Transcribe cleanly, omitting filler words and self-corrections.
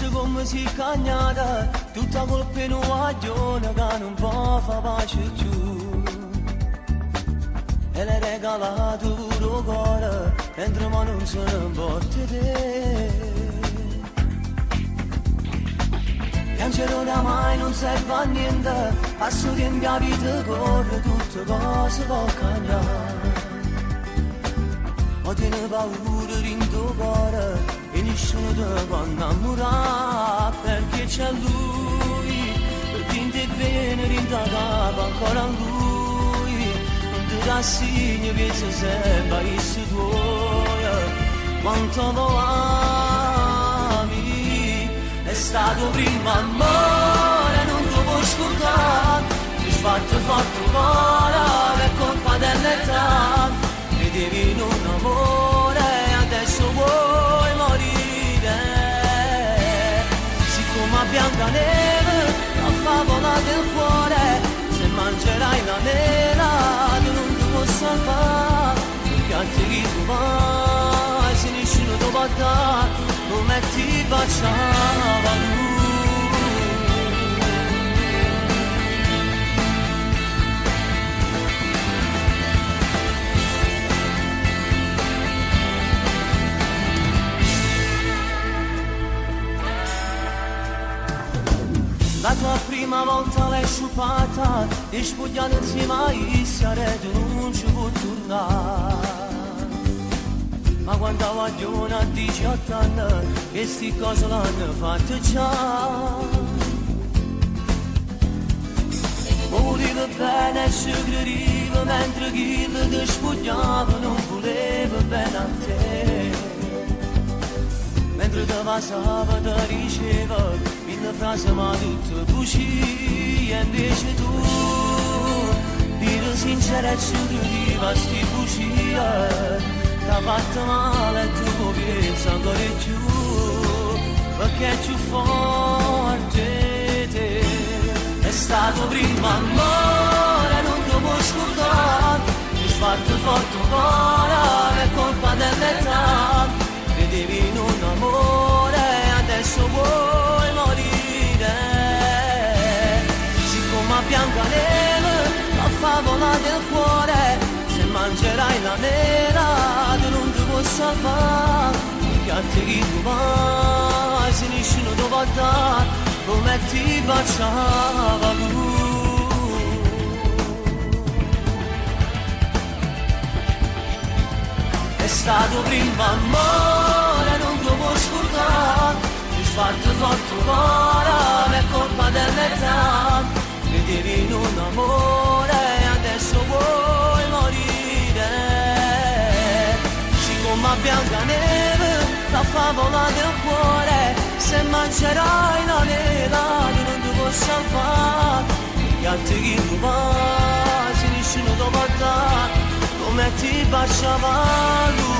Adesso come si cagnata, tutta colpa in un guaglione che non può far pace più. E le regalato pure cuore, mentre ma non se ne importa te. Piangere da mai non serve a niente, passo tempo a vita corre, tutte cose può cambiare. Ma tiene paura in tuo cuore e nessuno ti può innamorare, perché c'è lui, per tinta e venere in tua capa ancora lui, non ti dà segno che sei sempre isso tuo, quanto lo ami, è stato prima amore, non ti può scordare, ti sbatte forte cuore, per colpa dell'età. Vedevi in un amore, adesso vuoi morire. Siccome a Biancaneve, la favola del cuore, se mangerai la mela, che non ti può salvare, perché altri chi tu vai, se nessuno ti può dare, come ti baciava lui. La tua prima volta l'hai sciupata e spogliata insieme a Issare tu non ci puoi tornare. Ma quando vogliono a 18 anni e sti cose l'hanno fatte già. Voleva bene e si credeva mentre chi ti spogliava non voleva bene a te. Mentre te passava te diceva mille frasi ma tutte bugie, invece tu dire sincera e ci crediva a sti bugie, t'ha fatto male e tu pensi ancora di più, perché è più forte te. È stato prima amore, non ti può scordare, ti sbatte forte un cuore, è colpa dell'età. Vedevi in un amore, adesso vuoi morire. Siccome a Biancaneve, la favola del cuore, se mangerai la mela, tu non ti puoi salvare, perché altri chi tu vai, se nessuno ti può dare, come ti baciava lui. È stato prima amore, non ti può scordare, ti sbatte forte il cuore, è colpa dell'età. Vedevi in un amore, adesso vuoi morire. Siccome a Biancaneve, la favola del cuore, se mangerai la mela, tu non ti può salvare, gli altri chi tu vai, se nessuno ti può dare, come ti baciava lui.